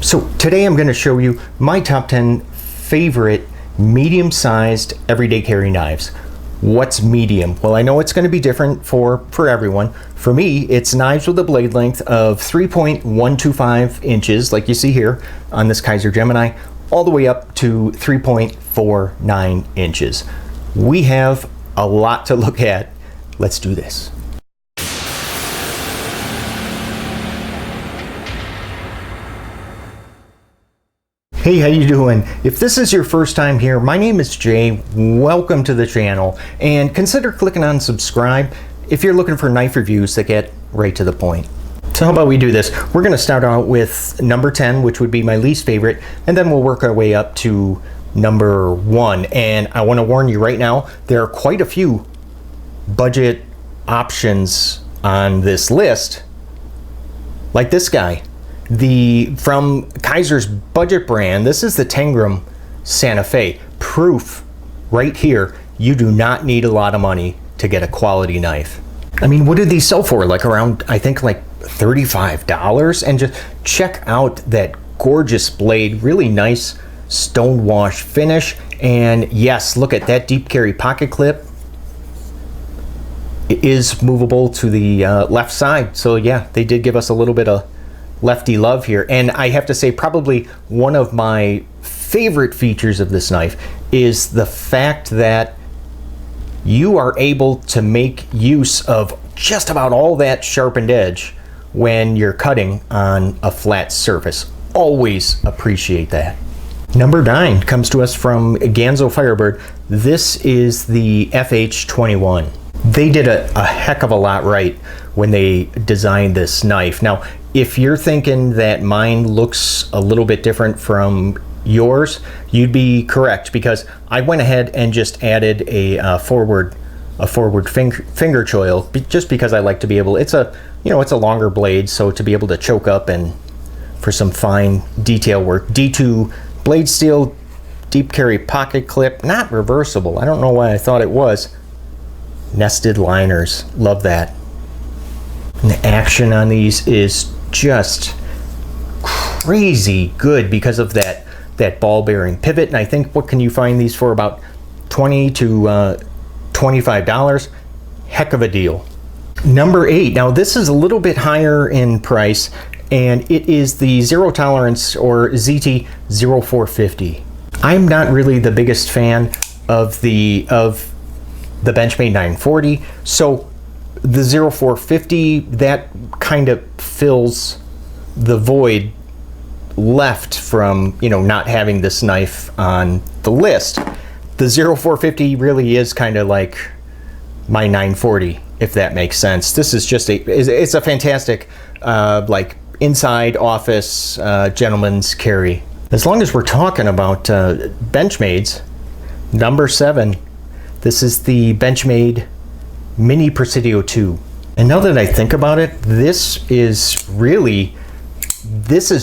So today I'm going to show you my top 10 favorite medium-sized everyday carry knives. What's medium? Well, I know it's going to be different for everyone. For me, it's knives with a blade length of 3.125 inches, like you see here on this Kaiser Gemini, all the way up to 3.49 inches. We have a lot to look at. Let's do this. Hey, how you doing? If this is your first time here, my name is Jay. Welcome to the channel, and consider clicking on subscribe if you're looking for knife reviews that get right to the point. So how about we do this? We're going to start out with number 10, which would be my least favorite, and then we'll work our way up to number 1. And I want to warn you right now, there are quite a few budget options on this list, like this guy. From Kaiser's budget brand, this is the Tangram Santa Fe. Proof right here, you do not need a lot of money to get a quality knife. I mean, what did these sell for? Like around, I think like $35? And just check out that gorgeous blade, really nice stone wash finish. And yes, look at that deep carry pocket clip. It is movable to the left side. So yeah, they did give us a little bit of lefty love here. And I have to say, probably one of my favorite features of this knife is the fact that you are able to make use of just about all that sharpened edge when you're cutting on a flat surface. Always appreciate that. Number 9 comes to us from Ganzo Firebird. This is the FH21. They did a heck of a lot right when they designed this knife. Now, if you're thinking that mine looks a little bit different from yours, you'd be correct, because I went ahead and just added a forward finger choil, just because I like to be able. It's a longer blade, so to be able to choke up and for some fine detail work. D2 blade steel, deep carry pocket clip, not reversible. I don't know why I thought it was. Nested liners, love that. And the action on these is just crazy good because of that ball bearing pivot. And I think, what can you find these for? About $20 to $25. Heck of a deal. Number 8. Now this is a little bit higher in price, and it is the Zero Tolerance, or ZT 0450. I'm not really the biggest fan of the Benchmade 940, so the 0450, that kind of fills the void left from, not having this knife on the list. The 0450 really is kind of like my 940, if that makes sense. This is just it's a fantastic like inside office gentleman's carry. As long as we're talking about Benchmades, number 7, this is the Benchmade Mini Presidio 2. And now that I think about it, this is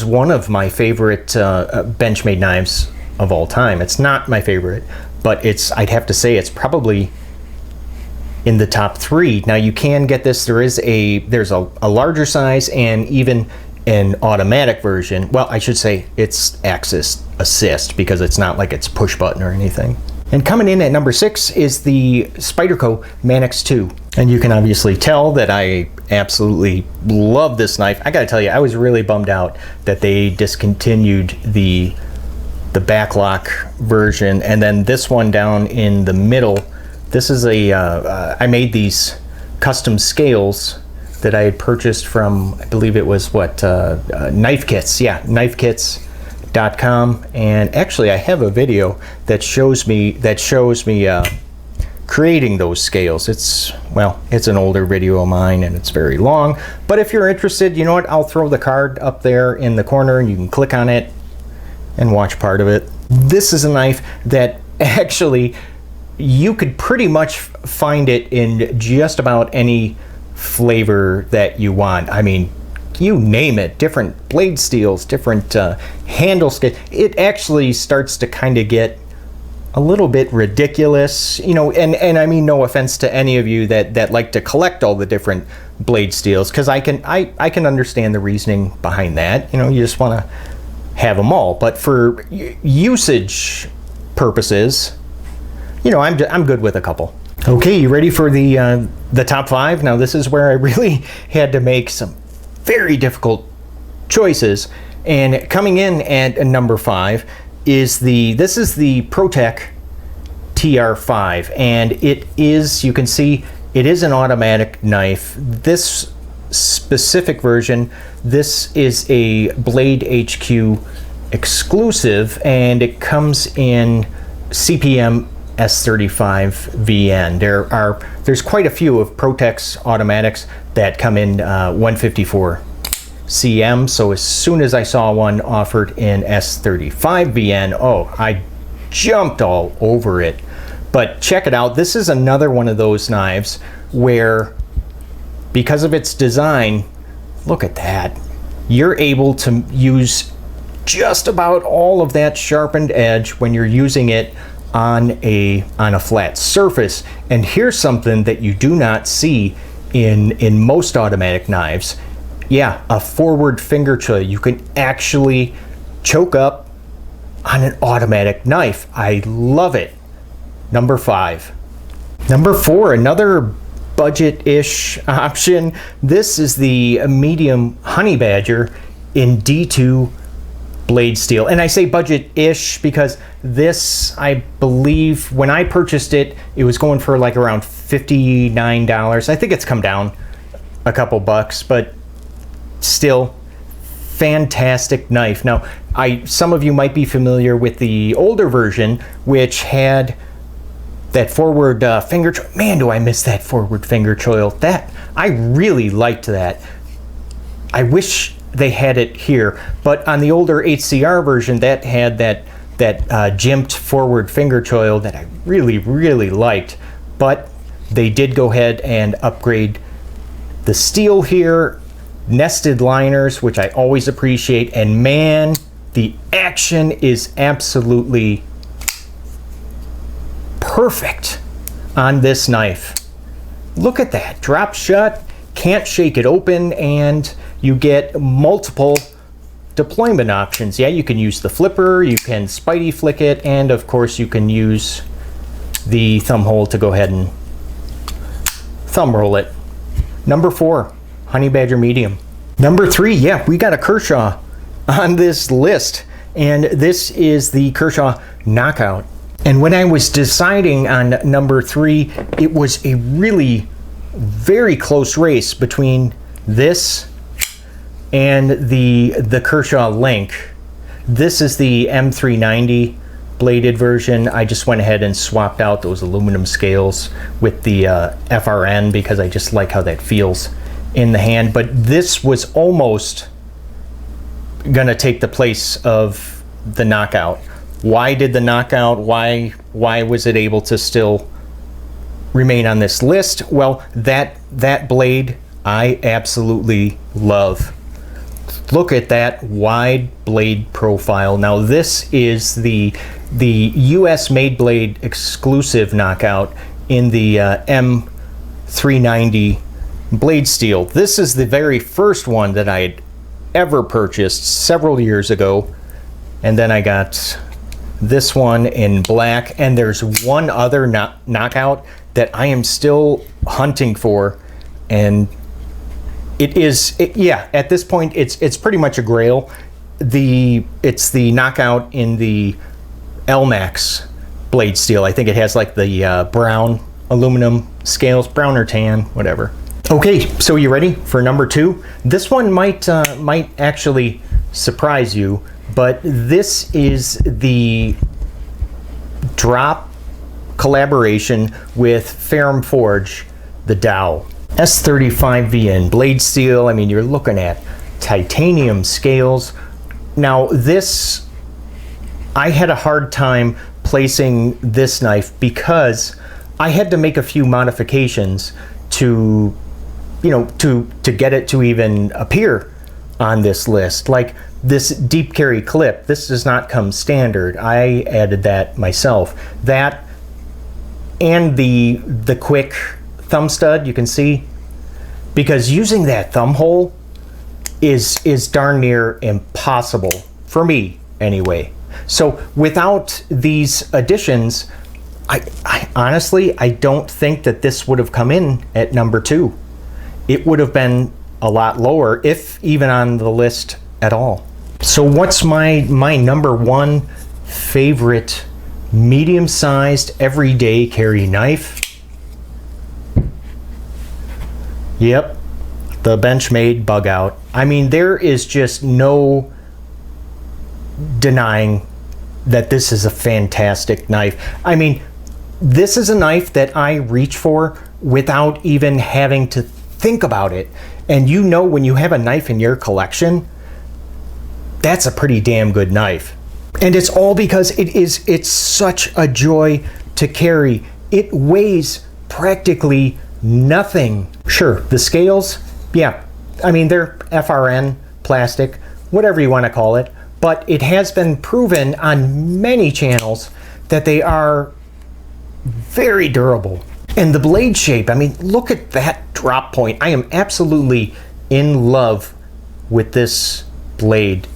one of my favorite Benchmade knives of all time. It's not my favorite, but I'd have to say it's probably in the top 3. Now you can get this, there's a larger size and even an automatic version. Well, I should say it's axis assist, because it's not like it's push button or anything. And coming in at number 6 is the Spyderco Manix 2. And you can obviously tell that I absolutely love this knife. I gotta tell you, I was really bummed out that they discontinued the backlock version. And then this one down in the middle, this is I made these custom scales that I had purchased from, I believe it was Knife Kits. Yeah, knifekits.com. And actually I have a video that shows me creating those scales. It's an older video of mine and it's very long, but if you're interested, you know what, I'll throw the card up there in the corner and you can click on it and watch part of it. This is a knife that actually you could pretty much find it in just about any flavor that you want. I mean, you name it, different blade steels, different handle scales. It actually starts to kind of get a little bit ridiculous, and I mean no offense to any of you that like to collect all the different blade steels, because I can understand the reasoning behind that. You just want to have them all, but for usage purposes, you know, I'm good with a couple. Okay, you ready for the top 5? Now this is where I really had to make some very difficult choices, and coming in at number 5 is the Protech TR-5, and it is, you can see, it is an automatic knife. This specific version, this is a Blade HQ exclusive, and it comes in CPM S35 VN. There's quite a few of Protech's automatics that come in 154 CM, so as soon as I saw one offered in S35 VN, oh, I jumped all over it. But check it out, this is another one of those knives where, because of its design, look at that, you're able to use just about all of that sharpened edge when you're using it on a flat surface. And here's something that you do not see in most automatic knives. Yeah, a forward finger choil. You can actually choke up on an automatic knife. I love it. Number 5. Number 4, another budget-ish option. This is the medium Honey Badger in D2 blade steel. And I say budget-ish because this, I believe, when I purchased it, it was going for like around $59. I think it's come down a couple bucks, but still, fantastic knife. Now, some of you might be familiar with the older version, which had that forward finger choil. Man, do I miss that forward finger choil. That, I really liked that. I wish they had it here, but on the older HCR version, that had that jimped forward finger choil that I really liked. But they did go ahead and upgrade the steel here, nested liners, which I always appreciate, and man, the action is absolutely perfect on this knife. Look at that, drop shut, can't shake it open, and you get multiple deployment options. Yeah, you can use the flipper, you can Spidey flick it, and of course you can use the thumb hole to go ahead and thumb roll it. Number 4, Honey Badger medium. Number 3, yeah, we got a Kershaw on this list, and this is the Kershaw Knockout. And when I was deciding on number 3, it was a really very close race between this and the Kershaw Link. This is the M390 bladed version. I just went ahead and swapped out those aluminum scales with the FRN because I just like how that feels in the hand. But this was almost gonna take the place of the Knockout. Why did the Knockout, why was it able to still remain on this list? Well, that blade I absolutely love. Look at that wide blade profile. Now this is the US made blade exclusive Knockout in the M390 blade steel. This is the very first one that I had ever purchased several years ago, and then I got this one in black, and there's one other Knockout that I am still hunting for, and yeah, at this point it's pretty much a grail. It's the Knockout in the LMAX blade steel. I think it has like the brown aluminum scales, brown or tan, whatever. Okay, so you ready for number 2? This one might actually surprise you, but this is the drop collaboration with Ferrum Forge, the Dow. S35 VN blade steel. I mean, you're looking at titanium scales. Now this, I had a hard time placing this knife because I had to make a few modifications to, you know, to get it to even appear on this list. Like this deep carry clip, this does not come standard. I added that myself. That and the quick thumb stud, you can see, because using that thumb hole is darn near impossible for me anyway. So without these additions, I honestly, I don't think that this would have come in at number 2. It would have been a lot lower, if even on the list at all. So what's my number 1 favorite medium-sized everyday carry knife? Yep, the Benchmade Bugout. I mean, there is just no denying that this is a fantastic knife. I mean, this is a knife that I reach for without even having to think about it. And you know, when you have a knife in your collection, that's a pretty damn good knife. And it's all because it's such a joy to carry. It weighs practically nothing. Sure, the scales, yeah, I mean, they're FRN, plastic, whatever you want to call it, but it has been proven on many channels that they are very durable. And the blade shape, I mean, look at that drop point. I am absolutely in love with this blade.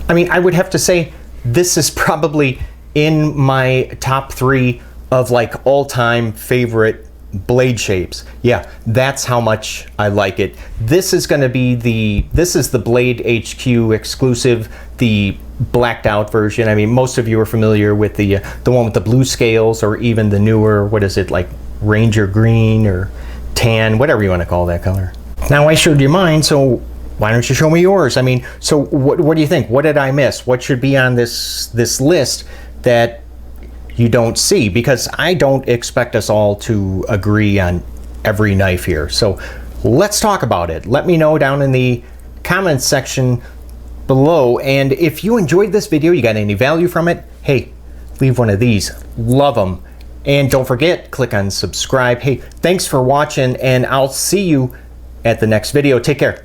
I mean, I would have to say this is probably in my top 3 of like all-time favorite blade shapes. Yeah, that's how much I like it. This is going to be this is the Blade HQ exclusive, the blacked out version. I mean, most of you are familiar with the one with the blue scales, or even the newer, what is it, like Ranger green or tan, whatever you want to call that color. Now, I showed you mine, so why don't you show me yours? I mean, so what do you think? What did I miss? What should be on this list that you don't see? Because I don't expect us all to agree on every knife here. So let's talk about it. Let me know down in the comments section below. And if you enjoyed this video, you got any value from it, hey, leave one of these. Love them. And don't forget, click on subscribe. Hey, thanks for watching, and I'll see you at the next video. Take care.